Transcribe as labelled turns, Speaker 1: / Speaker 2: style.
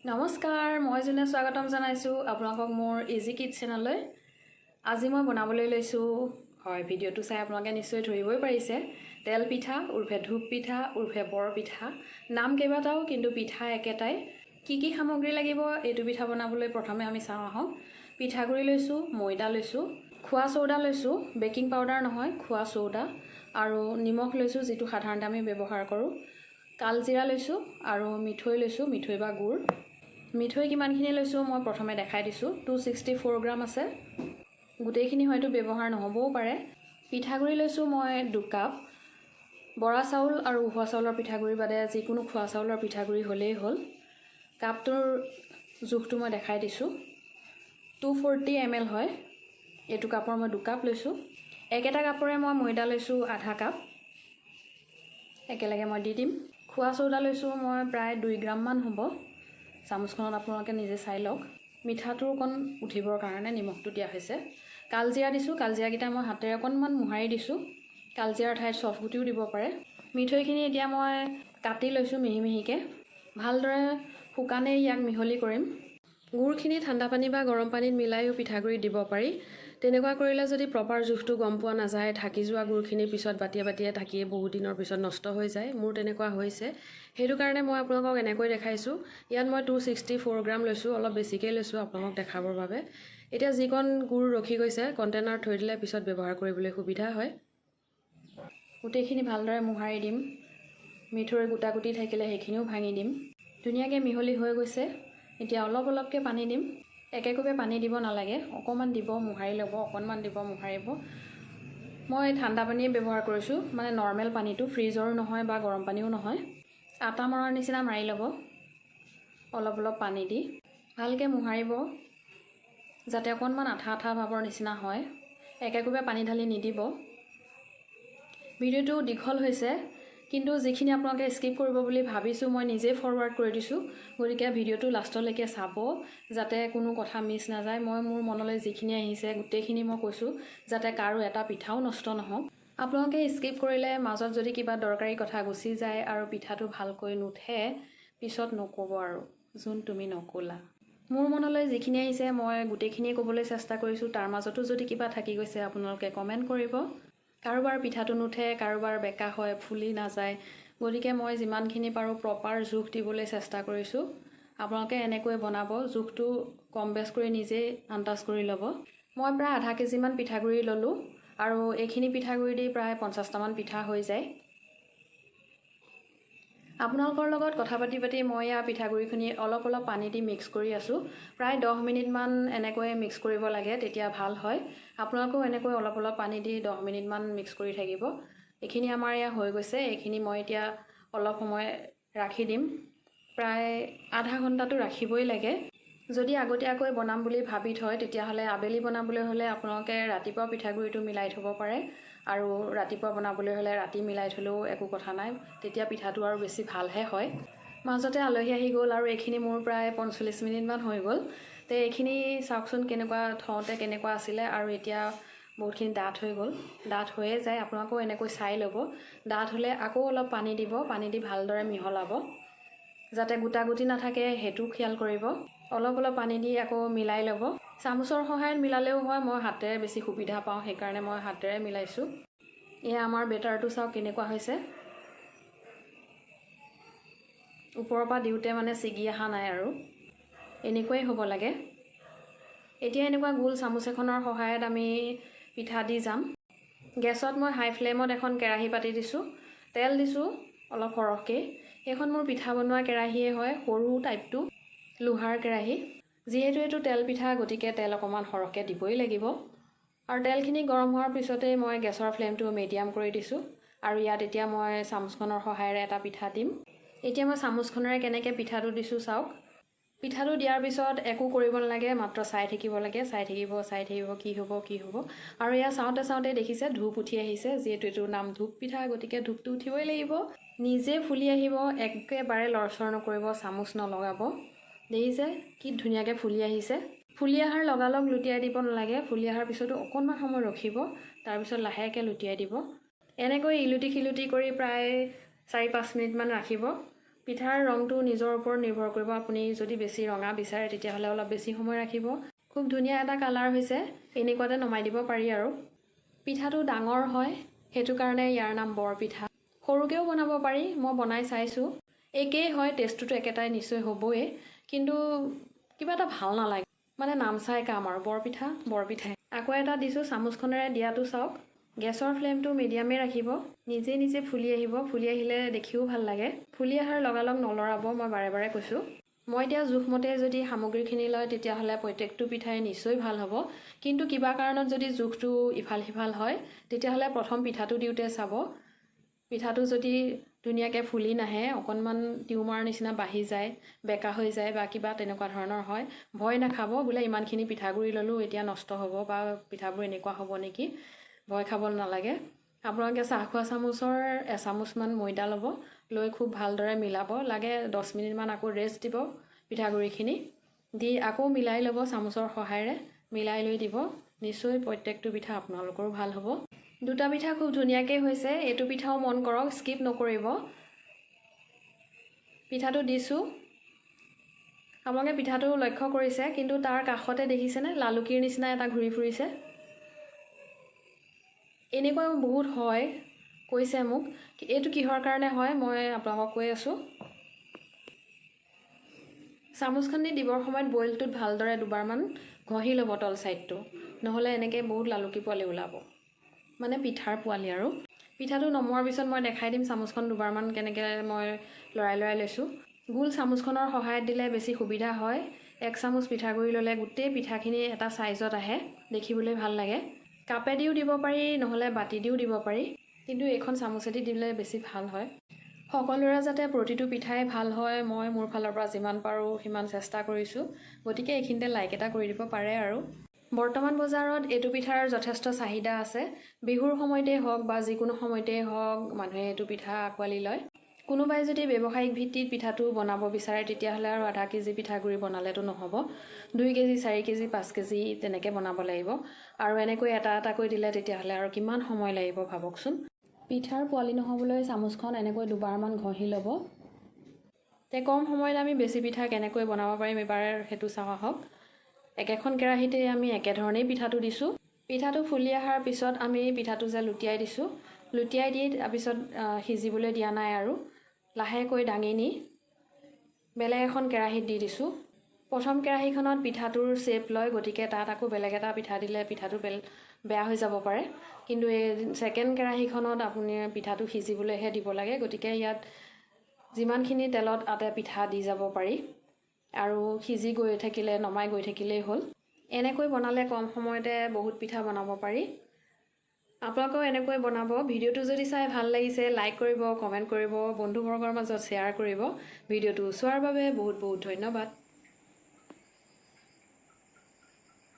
Speaker 1: নমস্কাৰ, মই জুনে স্বাগতম জনাইছোঁ আপোনালোকক মোৰ ইজি কিড চেনেললৈ। আজি মই বনাবলৈ লৈছোঁ, হয় ভিডিঅ'টো চাই আপোনালোকে নিশ্চয় ধৰিবই পাৰিছে, তেল পিঠা উৰ্ফে ধূপ পিঠা উৰ্ফে বৰ পিঠা। নাম কেইবাটাও কিন্তু পিঠা একেটাই। কি কি সামগ্ৰী লাগিব এইটো পিঠা বনাবলৈ প্ৰথমে আমি চাওঁ আহক। পিঠাগুড়ি লৈছোঁ, ময়দা লৈছোঁ, খোৱা চৌদা লৈছোঁ, বেকিং পাউডাৰ নহয় খোৱা চৌদা, আৰু নিমখ লৈছোঁ যিটো সাধাৰণতে আমি ব্যৱহাৰ কৰোঁ, কালজিৰা লৈছোঁ আৰু মিঠৈ লৈছোঁ, মিঠৈ বা গুড়। মিঠৈ কিমানখিনি লৈছোঁ মই প্ৰথমে দেখাই দিছোঁ। 264 গ্ৰাম আছে, গোটেইখিনি হয়তো ব্যৱহাৰ নহ'বও পাৰে। পিঠাগুড়ি লৈছোঁ মই 2 কাপ। বৰা চাউল আৰু উহোৱা চাউলৰ পিঠাগুড়িৰ বাদে যিকোনো খোৱা চাউলৰ পিঠাগুড়ি হ'লেই হ'ল। কাপটোৰ জোখটো মই দেখাই দিছোঁ, 240 ml হয়। এইটো কাপৰ মই 2 কাপ লৈছোঁ। একেটা কাপৰে মই ময়দা লৈছোঁ আধা কাপ, একেলগে মই দি দিম। খোৱা চৌদা লৈছোঁ মই প্ৰায় 2 গ্ৰামমান হ'ব। চামুচখনত আপোনালোকে নিজে চাই লওক। মিঠাটো অকণ উঠিবৰ কাৰণে নিমখটো দিয়া হৈছে। কালজিৰা দিছোঁ, কালজিৰাকেইটা মই হাতেৰে অকণমান মোহাৰি দিছোঁ। কালজিৰাৰ ঠাইত চফগুটিও দিব পাৰে। মিঠৈখিনি এতিয়া মই কাটি লৈছোঁ মিহি মিহিকৈ। ভালদৰে শুকানেই ইয়াক মিহলি কৰিম। গুড়খিনি ঠাণ্ডা পানী বা গৰম পানীত মিলাইও পিঠাগুড়িত দিব পাৰি। তেনেকুৱা কৰিলে যদি প্ৰপাৰ জোখটো গম পোৱা নাযায়, থাকি যোৱা গুড়খিনিৰ পিছত বাতিয়ে বাতিয়ে থাকিয়ে বহুত দিনৰ পিছত নষ্ট হৈ যায়। মোৰ তেনেকুৱা হৈছে, সেইটো কাৰণে মই আপোনালোকক এনেকৈ দেখাইছোঁ। ইয়াত মই 264 গ্ৰাম লৈছোঁ, অলপ বেছিকৈ লৈছোঁ আপোনালোকক দেখাবৰ বাবে। এতিয়া যিকণ গুড় ৰখি গৈছে কণ্টেইনাৰত থৈ দিলে পিছত ব্যৱহাৰ কৰিবলৈ সুবিধা হয়। গোটেইখিনি ভালদৰে মোহাৰি দিম। মিঠৈৰ গোটা গুটি থাকিলে সেইখিনিও ভাঙি দিম। ধুনীয়াকৈ মিহলি হৈ গৈছে। এতিয়া অলপ অলপকৈ পানী দিম। একেকোবে পানী দিব নালাগে, অকণমান দিব, মোহাৰি ল'ব, অকণমান দিব, মোহাৰিব। মই ঠাণ্ডা পানীয়ে ব্যৱহাৰ কৰিছোঁ, মানে নৰ্মেল পানীটো, ফ্ৰিজৰো নহয় বা গৰম পানীও নহয়। আটা মৰাৰ নিচিনা মাৰি ল'ব, অলপ অলপ পানী দি ভালকৈ মোহাৰিব যাতে অকণমান আঠা আঠা ভাৱৰ নিচিনা হয়। একেকোবে পানী ঢালি নিদিব। ভিডিঅ'টো দীঘল হৈছে, কিন্তু যিখিনি আপোনালোকে স্কিপ কৰিব বুলি ভাবিছোঁ মই নিজেই ফৰৱাৰ্ড কৰি দিছোঁ। গতিকে ভিডিঅ'টো লাষ্টলৈকে চাব যাতে কোনো কথা মিছ নাযায়। মই মোৰ মনলৈ যিখিনি আহিছে গোটেইখিনি মই কৈছোঁ, যাতে কাৰো এটা পিঠাও নষ্ট নহওক। আপোনালোকে স্কিপ কৰিলে মাজত যদি কিবা দৰকাৰী কথা গুচি যায় আৰু পিঠাটো ভালকৈ নুঠে, পিছত নক'ব আৰু যোন তুমি নক'লা। মোৰ মনলৈ যিখিনি আহিছে মই গোটেইখিনিয়ে ক'বলৈ চেষ্টা কৰিছোঁ। তাৰ মাজতো যদি কিবা থাকি গৈছে আপোনালোকে কমেণ্ট কৰিব। কাৰোবাৰ পিঠাটো নুঠে, কাৰোবাৰ বেকা হয়, ফুলি নাযায়। গতিকে মই যিমানখিনি পাৰোঁ প্ৰপাৰ জোখ দিবলৈ চেষ্টা কৰিছোঁ। আপোনালোকে এনেকৈ বনাব, জোখটো কম বেছ কৰি নিজেই আন্দাজ কৰি ল'ব। মই প্ৰায় আধা কেজিমান পিঠাগুড়ি ল'লোঁ আৰু এইখিনি পিঠাগুড়ি দি প্ৰায় 50টামান পিঠা হৈ যায়। আপোনালোকৰ লগত কথা পাতি পাতি মই ইয়াৰ পিঠাগুড়িখিনি অলপ অলপ পানী দি মিক্স কৰি আছোঁ। প্ৰায় 10 মিনিটমান এনেকৈ মিক্স কৰিব লাগে, তেতিয়া ভাল হয়। আপোনালোকেও এনেকৈ অলপ অলপ পানী দি 10 মিনিটমান মিক্স কৰি থাকিব। এইখিনি আমাৰ ইয়াত হৈ গৈছে। এইখিনি মই এতিয়া অলপ সময় ৰাখি দিম, প্ৰায় আধা ঘণ্টাটো ৰাখিবই লাগে। যদি আগতীয়াকৈ বনাম বুলি ভাবি থয় তেতিয়াহ'লে আবেলি বনাবলৈ হ'লে আপোনালোকে ৰাতিপুৱা পিঠাগুড়িটো মিলাই থ'ব পাৰে, আৰু ৰাতিপুৱা বনাবলৈ হ'লে ৰাতি মিলাই থ'লেও একো কথা নাই, তেতিয়া পিঠাটো আৰু বেছি ভালহে হয়। মাজতে আলহী আহি গ'ল আৰু এইখিনি মোৰ প্ৰায় 45 মিনিটমান হৈ গ'ল। তো এইখিনি চাওকচোন কেনেকুৱা থওঁতে কেনেকুৱা আছিলে, আৰু এতিয়া বহুতখিনি ডাঠ হৈ গ'ল। ডাঠ হৈয়ে যায়, আপোনালোকেও এনেকৈ চাই ল'ব। ডাঠ হ'লে আকৌ অলপ পানী দিব, পানী দি ভালদৰে মিহলাব যাতে গোটা গুটি নাথাকে, সেইটো খেয়াল কৰিব। অলপ অলপ পানী দি আকৌ মিলাই ল'ব। চামুচৰ সহায়ত মিলালেও হয়, মই হাতেৰে বেছি সুবিধা পাওঁ সেইকাৰণে মই হাতেৰে মিলাইছোঁ। এয়া আমাৰ বেটাৰটো চাওক কেনেকুৱা হৈছে। ওপৰৰ পৰা দিওঁতে মানে ছিগি অহা নাই, আৰু এনেকুৱাই হ'ব লাগে। এতিয়া এনেকুৱা গোল চামুচ এখনৰ সহায়ত আমি পিঠা দি যাম। গেছত মই হাই ফ্লেমত এখন কেৰাহী পাতি দিছোঁ, তেল দিছোঁ অলপ সৰহকৈ। এইখন মোৰ পিঠা বনোৱা কেৰাহীয়ে হয়, সৰু টাইপটো, লোহাৰ কেৰাহী। যিহেতু এইটো তেল পিঠা গতিকে তেল অকণমান সৰহকৈ দিবই লাগিব। আৰু তেলখিনি গৰম হোৱাৰ পিছতেই মই গেছৰ ফ্লেমটো মিডিয়াম কৰি দিছোঁ, আৰু ইয়াত এতিয়া মই চামুচখনৰ সহায়েৰে এটা পিঠা দিম। এতিয়া মই চামুচখনেৰে কেনেকৈ পিঠাটো দিছোঁ চাওক। পিঠাটো দিয়াৰ পিছত একো কৰিব নালাগে, মাত্ৰ চাই থাকিব লাগে, চাই থাকিব কি হ'ব কি হ'ব। আৰু এয়া চাওঁতে চাওঁতে দেখিছে ধূপ উঠি আহিছে। যিহেতু এইটোৰ নাম ধূপ পিঠা গতিকে ধূপটো উঠিবই লাগিব। নিজে ফুলি আহিব, একেবাৰে লৰচৰ নকৰিব, চামুচ নলগাব। দেখিছে কি ধুনীয়াকৈ ফুলি আহিছে। ফুলি অহাৰ লগালগ লুটিয়াই দিব নালাগে, ফুলি অহাৰ পিছতো অকণমান সময় ৰখিব, তাৰপিছত লাহেকৈ লুটিয়াই দিব। এনেকৈ ইলুটি খিলুটি কৰি প্ৰায় 4-5 মিনিটমান ৰাখিব। পিঠাৰ ৰংটো নিজৰ ওপৰত নিৰ্ভৰ কৰিব। আপুনি যদি বেছি ৰঙা বিচাৰে তেতিয়াহ'লে অলপ বেছি সময় ৰাখিব। খুব ধুনীয়া এটা কালাৰ হৈছে, এনেকুৱাতে নমাই দিব পাৰি আৰু। পিঠাটো ডাঙৰ হয়, সেইটো কাৰণে ইয়াৰ নাম বৰপিঠা। সৰুকৈও বনাব পাৰি, মই বনাই চাইছোঁ। একেই হয়, টেষ্টটোতো একেটাই নিশ্চয় হ'বই, কিন্তু কিবা এটা ভাল নালাগে, মানে নাম চাই কাম আৰু। বৰপিঠা বৰপিঠাই। আকৌ এটা দিছোঁ, চামুচখনেৰে দিয়াটো চাওক। গেছৰ ফ্লেমটো মিডিয়ামে ৰাখিব। নিজে নিজে ফুলি আহিব, ফুলি আহিলে দেখিও ভাল লাগে। ফুলি অহাৰ লগালগ নলৰাব, মই বাৰে বাৰে কৈছোঁ। মই এতিয়া জোখমতে যদি সামগ্ৰীখিনি লয় তেতিয়াহ'লে প্ৰত্যেকটো পিঠাই নিশ্চয় ভাল হ'ব, কিন্তু কিবা কাৰণত যদি জোখটো ইফাল সিফাল হয় তেতিয়াহ'লে প্ৰথম পিঠাটো দিওঁতে চাব, পিঠাটো যদি ধুনীয়াকৈ ফুলি নাহে, অকণমান টিউমাৰ নিচিনা বাঢ়ি যায়, বেকা হৈ যায় বা কিবা তেনেকুৱা ধৰণৰ হয়, ভয় নাখাব বোলে ইমানখিনি পিঠাগুড়ি ল'লোঁ এতিয়া নষ্ট হ'ব বা পিঠাবোৰ এনেকুৱা হ'ব নেকি, ভয় খাব নালাগে। আপোনালোকে চাহ খোৱা চামুচৰ এচামুচমান ময়দা ল'ব, লৈ খুব ভালদৰে মিলাব লাগে। 10 মিনিটমান আকৌ ৰেষ্ট দিব পিঠাগুড়িখিনি দি, আকৌ মিলাই ল'ব চামুচৰ সহায়েৰে, মিলাই লৈ দিব। নিশ্চয় প্ৰত্যেকটো পিঠা আপোনালোকৰো ভাল হ'ব। দুটা পিঠা খুব ধুনীয়াকৈ হৈছে। এইটো পিঠাও মন কৰক, স্কিপ নকৰিব। পিঠাটো দিছোঁ, আপোনালোকে পিঠাটো লক্ষ্য কৰিছে, কিন্তু তাৰ কাষতে দেখিছেনে লালুকিৰ নিচিনা এটা ঘূৰি ফুৰিছে। এনেকুৱা বহুত হয়, কৈছে মোক। এইটো কিহৰ কাৰণে হয় মই আপোনালোকক কৈ আছোঁ। চামুচখন দি দিবৰ সময়ত বইলটোত ভালদৰে দুবাৰমান ঘঁহি ল'ব তল ছাইডটো, নহ'লে এনেকৈ বহুত লালুকি পোৱালি ওলাব, মানে পিঠাৰ পোৱালি আৰু। পিঠাটো নমোৱাৰ পিছত মই দেখাই দিম চামুচখন দুবাৰমান কেনেকৈ মই লৰাই লৰাই লৈছোঁ। গোল চামুচখনৰ সহায়ত দিলে বেছি সুবিধা হয়। 1 চামুচ পিঠাগুড়ি ল'লে গোটেই পিঠাখিনি এটা ছাইজত আহে, দেখিবলৈ ভাল লাগে। কাপেদিও দিব পাৰি, নহ'লে বাতি দিও দিব পাৰি, কিন্তু এইখন চামুচেদি দিলে বেছি ভাল হয়। সকলোৰে যাতে প্ৰতিটো পিঠাই ভাল হয়, মই মোৰ ফালৰ পৰা যিমান পাৰোঁ সিমান চেষ্টা কৰিছোঁ, গতিকে এইখিনিতে লাইক এটা কৰি দিব পাৰে আৰু। বৰ্তমান বজাৰত এইটো পিঠাৰ যথেষ্ট চাহিদা আছে। বিহুৰ সময়তেই হওক বা যিকোনো সময়তেই হওক মানুহে এইটো পিঠা আঁকোৱালি লয়। কোনোবাই যদি ব্যৱসায়িক ভিত্তিত পিঠাটো বনাব বিচাৰে তেতিয়াহ'লে আৰু আধা কেজি পিঠাগুড়ি বনালেতো নহ'ব, 2 কেজি 4 কেজি 5 কেজি তেনেকৈ বনাব লাগিব। আৰু এনেকৈ এটা এটাকৈ দিলে তেতিয়াহ'লে আৰু কিমান সময় লাগিব ভাবকচোন। পিঠাৰ পোৱালি নহ'বলৈ চামুচখন এনেকৈ দুবাৰমান ঘঁহি ল'ব। তে কম সময়ত আমি বেছি পিঠা কেনেকৈ বনাব পাৰিম এবাৰ সেইটো চাওঁ আহক। একেখন কেৰাহীতে আমি একেধৰণেই পিঠাটো দিছোঁ। পিঠাটো ফুলি অহাৰ পিছত আমি পিঠাটো যে লুটিয়াই দিছোঁ, লুটিয়াই দি তাৰপিছত সিজিবলৈ দিয়া নাই আৰু লাহেকৈ দাঙি নি বেলেগ এখন কেৰাহীত দি দিছোঁ। প্ৰথম কেৰাহীখনত পিঠাটোৰ শ্বেপ লয়, গতিকে তাত আকৌ বেলেগ এটা পিঠা দিলে পিঠাটো বেয়া হৈ যাব পাৰে, কিন্তু এই ছেকেণ্ড কেৰাহীখনত আপুনি পিঠাটো সিজিবলৈহে দিব লাগে, গতিকে ইয়াত যিমানখিনি তেলত আতে পিঠা দি যাব পাৰি আৰু সিজি গৈ থাকিলে নমাই গৈ থাকিলেই হ'ল। এনেকৈ বনালে কম সময়তে বহুত পিঠা বনাব পাৰি। আপোনালোকেও এনেকৈ বনাব। ভিডিঅ'টো যদি চাই ভাল লাগিছে লাইক কৰিব, কমেণ্ট কৰিব, বন্ধুবৰ্গৰ মাজত শ্বেয়াৰ কৰিব। ভিডিঅ'টো চোৱাৰ বাবে বহুত বহুত ধন্যবাদ।